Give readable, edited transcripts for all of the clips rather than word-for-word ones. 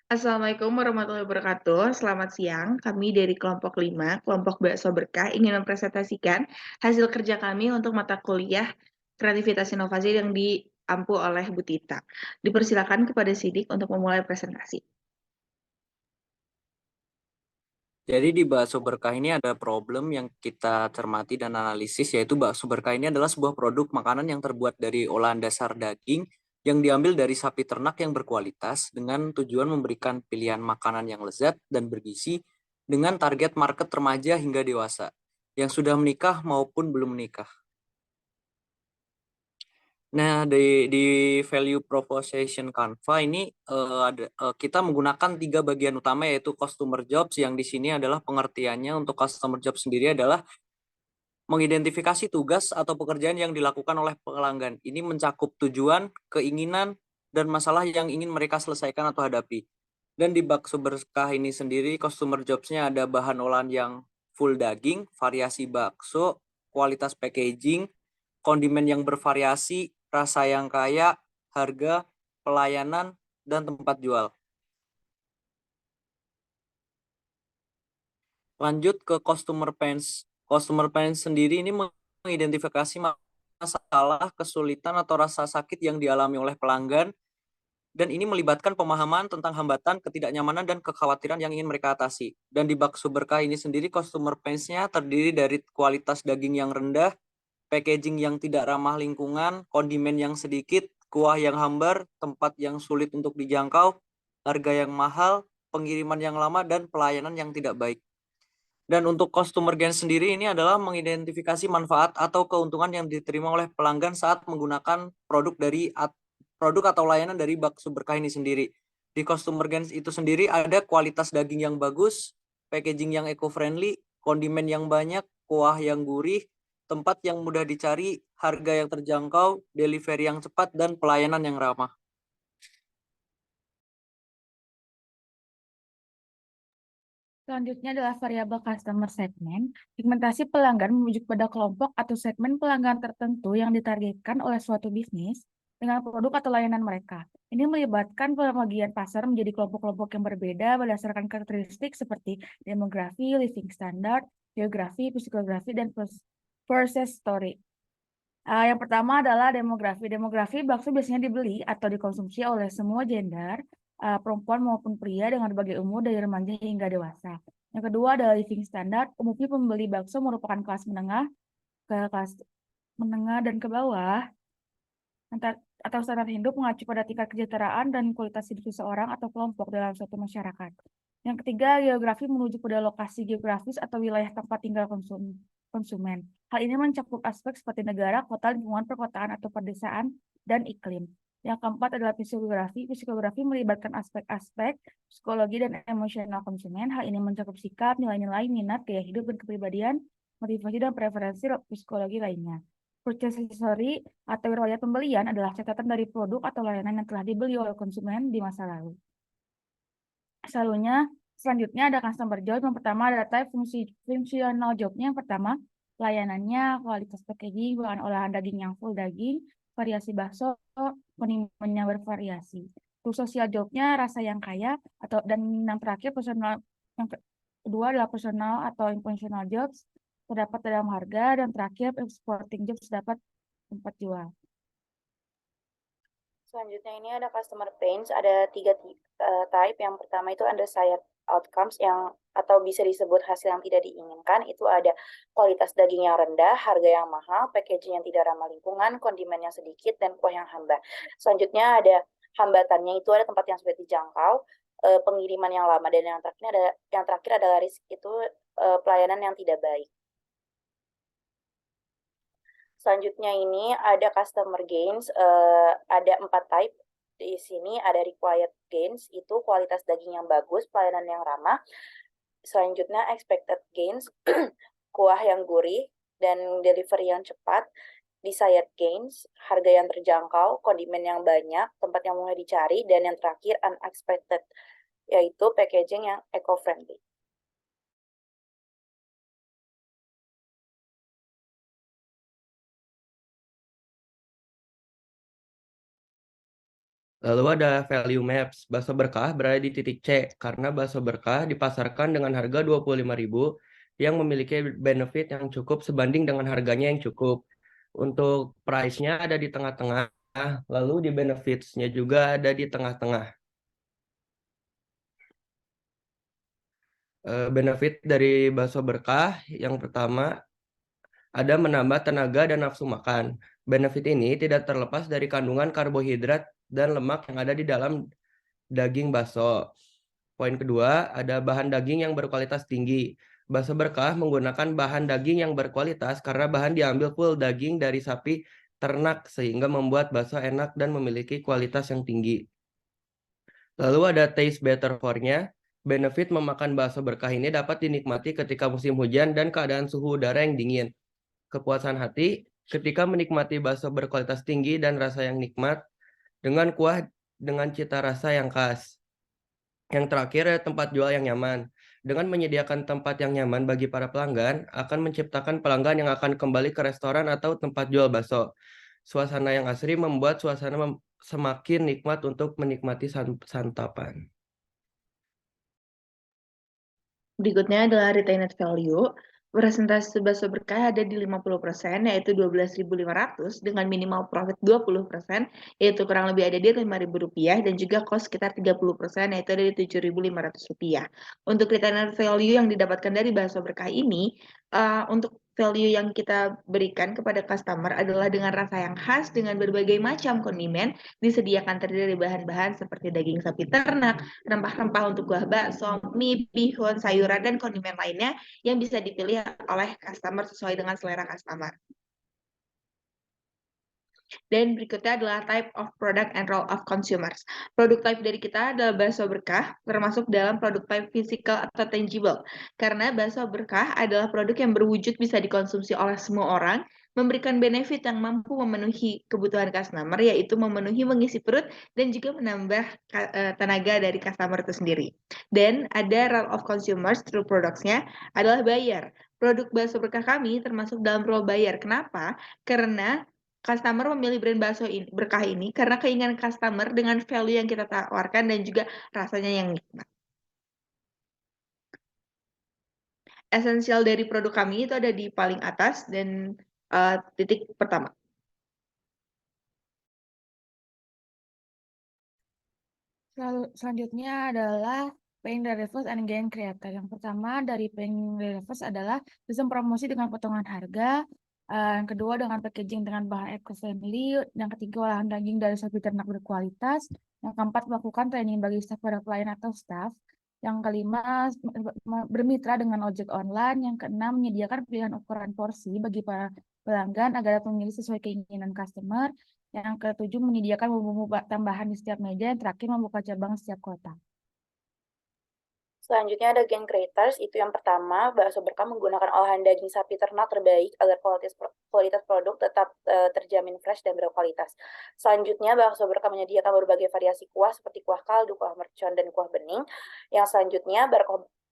Assalamualaikum warahmatullahi wabarakatuh. Selamat siang. Kami dari kelompok 5, kelompok Bakso Berkah ingin mempresentasikan hasil kerja kami untuk mata kuliah kreativitas inovasi yang diampu oleh Bu Tita. Dipersilakan kepada Sidik untuk memulai presentasi. Jadi di bakso berkah ini ada problem yang kita cermati dan analisis, yaitu bakso berkah ini adalah sebuah produk makanan yang terbuat dari olahan dasar daging yang diambil dari sapi ternak yang berkualitas dengan tujuan memberikan pilihan makanan yang lezat dan bergizi dengan target market remaja hingga dewasa yang sudah menikah maupun belum menikah. Nah, di value proposition Canva ini kita menggunakan 3 bagian utama, yaitu customer jobs, yang di sini adalah pengertiannya untuk customer job sendiri adalah mengidentifikasi tugas atau pekerjaan yang dilakukan oleh pelanggan. Ini mencakup tujuan, keinginan, dan masalah yang ingin mereka selesaikan atau hadapi. Dan di bakso berkah ini sendiri, customer jobs-nya ada bahan olahan yang full daging, variasi bakso, kualitas packaging, kondimen yang bervariasi, rasa yang kaya, harga, pelayanan, dan tempat jual. Lanjut ke customer pains. Customer pains sendiri ini mengidentifikasi masalah, kesulitan, atau rasa sakit yang dialami oleh pelanggan, dan ini melibatkan pemahaman tentang hambatan, ketidaknyamanan, dan kekhawatiran yang ingin mereka atasi. Dan di bakso berkah ini sendiri, customer pains-nya terdiri dari kualitas daging yang rendah, packaging yang tidak ramah lingkungan, kondimen yang sedikit, kuah yang hambar, tempat yang sulit untuk dijangkau, harga yang mahal, pengiriman yang lama, dan pelayanan yang tidak baik. Dan untuk customer gain sendiri ini adalah mengidentifikasi manfaat atau keuntungan yang diterima oleh pelanggan saat menggunakan produk atau layanan dari bakso berkah ini sendiri. Di customer gain itu sendiri ada kualitas daging yang bagus, packaging yang eco-friendly, kondimen yang banyak, kuah yang gurih, tempat yang mudah dicari, harga yang terjangkau, delivery yang cepat, dan pelayanan yang ramah. Selanjutnya adalah variabel customer segment. Segmentasi pelanggan merujuk pada kelompok atau segmen pelanggan tertentu yang ditargetkan oleh suatu bisnis dengan produk atau layanan mereka. Ini melibatkan pembagian pasar menjadi kelompok-kelompok yang berbeda berdasarkan karakteristik seperti demografi, living standard, geografi, psikografi, dan process story. Yang pertama adalah demografi. Demografi bakso biasanya dibeli atau dikonsumsi oleh semua gender, perempuan maupun pria dengan berbagai umur dari remaja hingga dewasa. Yang kedua adalah living standard. Umumnya pembeli bakso merupakan kelas menengah ke kelas menengah dan ke bawah, atau standar hidup mengacu pada tingkat kesejahteraan dan kualitas hidup seseorang atau kelompok dalam suatu masyarakat. Yang ketiga, geografi menuju pada lokasi geografis atau wilayah tempat tinggal konsumen. Hal ini mencakup aspek seperti negara, kota, lingkungan perkotaan atau pedesaan, dan iklim. Yang keempat adalah psikografi. Psikografi melibatkan aspek-aspek psikologi dan emosional konsumen. Hal ini mencakup sikap, nilai-nilai, minat, gaya hidup, dan kepribadian, motivasi, dan preferensi psikologi lainnya. Purchase history atau riwayat pembelian adalah catatan dari produk atau layanan yang telah dibeli oleh konsumen di masa lalu. Selanjutnya ada customer job. Yang pertama ada type fungsional jobnya. Yang pertama, layanannya, kualitas packaging, bahan olahan daging yang full daging, variasi bakso, kondimennya bervariasi. Untuk sosial jobnya, rasa yang kaya, dan yang terakhir personal. Yang kedua adalah personal atau impersonal jobs, terdapat dalam harga, dan terakhir exporting jobs terdapat tempat jual. Selanjutnya ini ada customer pains, ada tiga type. Yang pertama itu undesired outcomes yang atau bisa disebut hasil yang tidak diinginkan. Itu ada kualitas daging yang rendah, harga yang mahal, packaging yang tidak ramah lingkungan, kondimen yang sedikit, dan kuah yang hambar. Selanjutnya ada hambatannya, itu ada tempat yang sulit dijangkau, pengiriman yang lama, dan yang terakhir adalah risk, itu pelayanan yang tidak baik. Selanjutnya ini ada customer gains, ada 4 type. Di sini ada required gains, itu kualitas daging yang bagus, pelayanan yang ramah. Selanjutnya expected gains, kuah yang gurih, dan delivery yang cepat. Desired gains, harga yang terjangkau, kondimen yang banyak, tempat yang mudah dicari, dan yang terakhir unexpected, yaitu packaging yang eco-friendly. Lalu ada value maps. Bakso berkah berada di titik C karena bakso berkah dipasarkan dengan harga 25.000 yang memiliki benefit yang cukup sebanding dengan harganya yang cukup. Untuk price-nya ada di tengah-tengah, lalu di benefits-nya juga ada di tengah-tengah. Benefit dari bakso berkah yang pertama ada menambah tenaga dan nafsu makan. Benefit ini tidak terlepas dari kandungan karbohidrat dan lemak yang ada di dalam daging bakso. Poin kedua, ada bahan daging yang berkualitas tinggi. Bakso berkah menggunakan bahan daging yang berkualitas karena bahan diambil full daging dari sapi ternak sehingga membuat bakso enak dan memiliki kualitas yang tinggi. Lalu ada taste better for-nya. Benefit memakan bakso berkah ini dapat dinikmati ketika musim hujan dan keadaan suhu udara yang dingin. Kepuasan hati ketika menikmati bakso berkualitas tinggi dan rasa yang nikmat dengan kuah dengan cita rasa yang khas. Yang terakhir, tempat jual yang nyaman. Dengan menyediakan tempat yang nyaman bagi para pelanggan, akan menciptakan pelanggan yang akan kembali ke restoran atau tempat jual bakso. Suasana yang asri membuat suasana semakin nikmat untuk menikmati santapan. Berikutnya adalah retained value. Presentasi bakso berkah ada di 50%, yaitu 12.500 dengan minimal profit 20%, yaitu kurang lebih ada di Rp5.000 dan juga cost sekitar 30%, yaitu ada di Rp7.500. Untuk retained value yang didapatkan dari bakso berkah ini, untuk value yang kita berikan kepada customer adalah dengan rasa yang khas dengan berbagai macam kondimen disediakan terdiri dari bahan-bahan seperti daging sapi ternak, rempah-rempah untuk kuah bakso, mie, bihun, sayuran, dan kondimen lainnya yang bisa dipilih oleh customer sesuai dengan selera customer. Dan berikutnya adalah type of product and role of consumers. Produk type dari kita adalah bakso berkah, termasuk dalam produk type physical atau tangible. Karena bakso berkah adalah produk yang berwujud bisa dikonsumsi oleh semua orang, memberikan benefit yang mampu memenuhi kebutuhan customer, yaitu memenuhi mengisi perut dan juga menambah tenaga dari customer itu sendiri. Dan ada role of consumers through products-nya adalah buyer. Produk bakso berkah kami termasuk dalam role buyer. Kenapa? Karena customer memilih brand bakso berkah ini karena keinginan customer dengan value yang kita tawarkan dan juga rasanya yang nikmat. Esensial dari produk kami itu ada di paling atas dan titik pertama. Selanjutnya adalah paying the reverse and gain creator. Yang pertama dari paying the reverse adalah sistem promosi dengan potongan harga. Yang kedua dengan packaging dengan bahan eco-friendly. Yang ketiga olahan daging dari sapi ternak berkualitas. Yang keempat melakukan training bagi staf pada pelayan atau staff. Yang kelima bermitra dengan ojek online. Yang keenam menyediakan pilihan ukuran porsi bagi para pelanggan agar dapat memilih sesuai keinginan customer. Yang ketujuh menyediakan bumbu tambahan di setiap meja. Yang terakhir membuka cabang setiap kota. Selanjutnya ada gain creators, itu yang pertama, bakso berkah menggunakan olahan daging sapi ternak terbaik agar kualitas produk tetap terjamin fresh dan berkualitas. Selanjutnya, bakso berkah menyediakan berbagai variasi kuah seperti kuah kaldu, kuah mercon, dan kuah bening. Yang selanjutnya,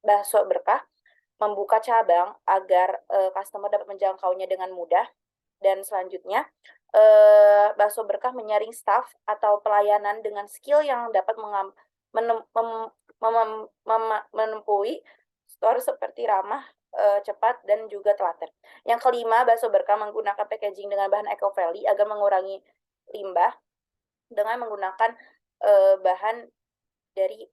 bakso berkah membuka cabang agar customer dapat menjangkaunya dengan mudah. Dan selanjutnya, bakso berkah menyaring staff atau pelayanan dengan skill yang dapat menempuhi store seperti ramah, cepat, dan juga telaten. Yang kelima, bakso berkah menggunakan packaging dengan bahan eco-friendly agar mengurangi limbah dengan menggunakan bahan dari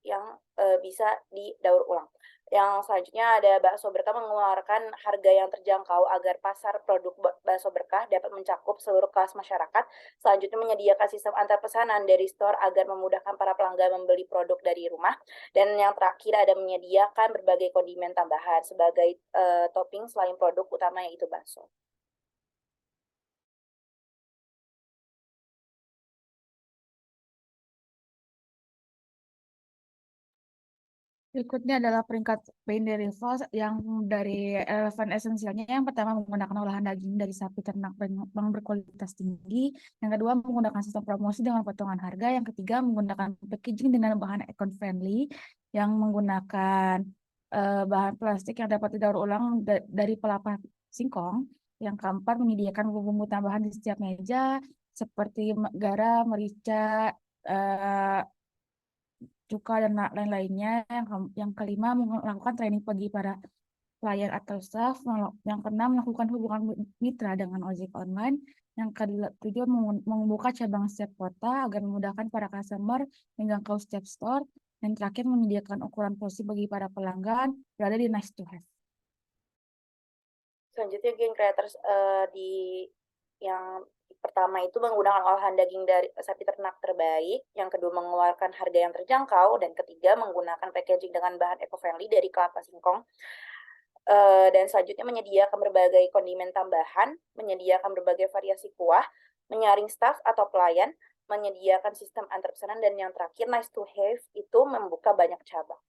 yang bisa didaur ulang. Yang selanjutnya ada bakso berkah mengeluarkan harga yang terjangkau agar pasar produk bakso berkah dapat mencakup seluruh kelas masyarakat. Selanjutnya menyediakan sistem antar pesanan dari store agar memudahkan para pelanggan membeli produk dari rumah. Dan yang terakhir ada menyediakan berbagai kondimen tambahan sebagai topping selain produk utama yaitu bakso. Berikutnya adalah peringkat paying the reverse yang dari relevan esensialnya. Yang pertama menggunakan olahan daging dari sapi ternak yang berkualitas tinggi. Yang kedua menggunakan sistem promosi dengan potongan harga. Yang ketiga menggunakan packaging dengan bahan eco-friendly yang menggunakan bahan plastik yang dapat didaur ulang dari pelapa singkong. Yang keempat menyediakan bumbu tambahan di setiap meja. seperti garam, merica, eh, cuka, dan lain-lainnya. Yang kelima, melakukan training bagi para klien atau staff. Yang keenam, melakukan hubungan mitra dengan ojek online. Yang ketujuh, membuka cabang setiap kota agar memudahkan para customer menjangkau setiap store. Dan terakhir, menyediakan ukuran porsi bagi para pelanggan berada di nice to have. Selanjutnya gain creators di yang pertama itu menggunakan olahan daging dari sapi ternak terbaik, yang kedua mengeluarkan harga yang terjangkau, dan ketiga menggunakan packaging dengan bahan eco-friendly dari kelapa singkong. Dan selanjutnya menyediakan berbagai kondimen tambahan, menyediakan berbagai variasi kuah, menyaring staff atau pelayan, menyediakan sistem antar pesanan, dan yang terakhir nice to have itu membuka banyak cabang.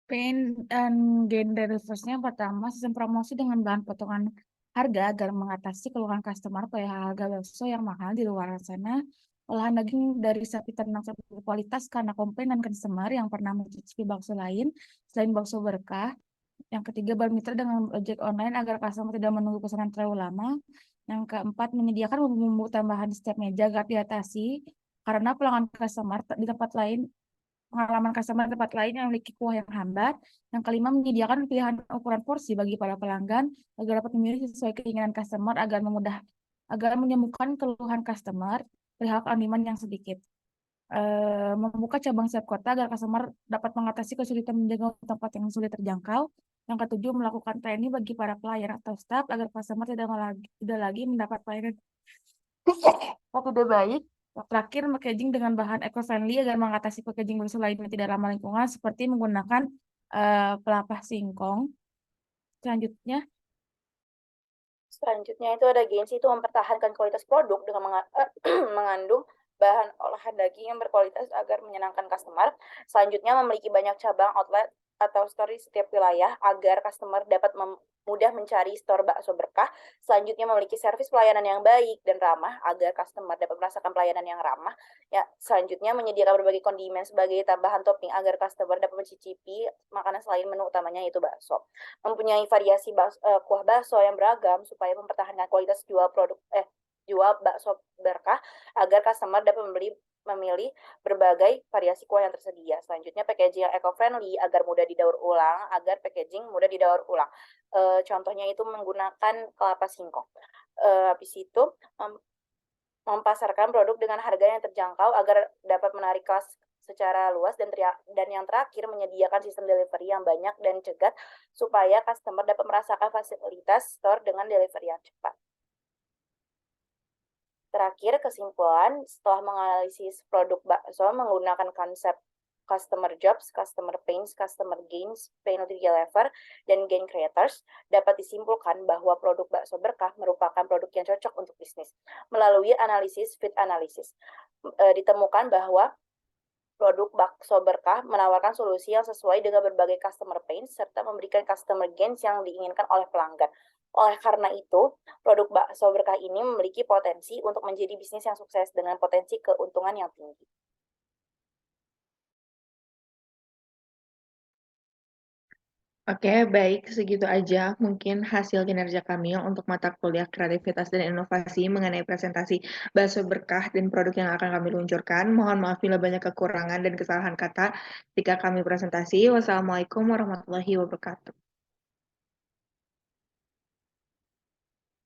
Pain dan gain dari reverse-nya pertama, sistem promosi dengan bahan potongan harga agar mengatasi keluhan customer pada harga bakso yang mahal di luar sana. Olahan daging dari sapi ternak berkualitas karena komplain dan customer yang pernah mencicipi bakso lain selain bakso berkah. Yang ketiga, bermitra dengan ojek online agar customer tidak menunggu pesanan terlalu lama. Yang keempat, menyediakan bumbu tambahan di setiap meja agar diatasi karena pelanggan customer di tempat lain pengalaman customer tempat lain yang memiliki kuah yang hambar. Yang kelima, menyediakan pilihan ukuran porsi bagi para pelanggan agar dapat memilih sesuai keinginan customer agar menyembuhkan keluhan customer perihal kondimen yang sedikit. Membuka cabang setiap kota agar customer dapat mengatasi kesulitan menjangkau tempat yang sulit terjangkau. Yang ketujuh, melakukan training bagi para pelayan atau staff agar customer tidak lagi mendapat pelayanan yang tidak baik. Yang terakhir, packaging dengan bahan eco-friendly agar mengatasi packaging bakso lainnya tidak ramah lingkungan seperti menggunakan pelapah singkong. Selanjutnya itu ada gains itu mempertahankan kualitas produk dengan mengandung bahan olahan daging yang berkualitas agar menyenangkan customer. Selanjutnya memiliki banyak cabang outlet atau store di setiap wilayah agar customer dapat mudah mencari store bakso berkah. Selanjutnya memiliki servis pelayanan yang baik dan ramah agar customer dapat merasakan pelayanan yang ramah. Ya, selanjutnya menyediakan berbagai kondimen sebagai tambahan topping agar customer dapat mencicipi makanan selain menu utamanya yaitu bakso. Mempunyai variasi kuah bakso yang beragam supaya mempertahankan kualitas jual bakso berkah agar customer dapat memilih berbagai variasi kuah yang tersedia. Selanjutnya packaging yang eco-friendly agar mudah didaur ulang, contohnya itu menggunakan kelapa singkong. Habis itu memasarkan produk dengan harga yang terjangkau agar dapat menarik kelas secara luas, dan yang terakhir menyediakan sistem delivery yang banyak dan cegat supaya customer dapat merasakan fasilitas store dengan delivery yang cepat. Terakhir, kesimpulan, setelah menganalisis produk bakso menggunakan konsep customer jobs, customer pains, customer gains, penalty lever, dan gain creators, dapat disimpulkan bahwa produk bakso berkah merupakan produk yang cocok untuk bisnis. Melalui analisis fit analysis, ditemukan bahwa produk bakso berkah menawarkan solusi yang sesuai dengan berbagai customer pains serta memberikan customer gains yang diinginkan oleh pelanggan. Oleh karena itu, produk bakso berkah ini memiliki potensi untuk menjadi bisnis yang sukses dengan potensi keuntungan yang tinggi. Oke, baik. Segitu aja mungkin hasil kinerja kami untuk mata kuliah kreativitas dan inovasi mengenai presentasi bakso berkah dan produk yang akan kami luncurkan. Mohon maaf bila banyak kekurangan dan kesalahan kata ketika kami presentasi. Wassalamualaikum warahmatullahi wabarakatuh.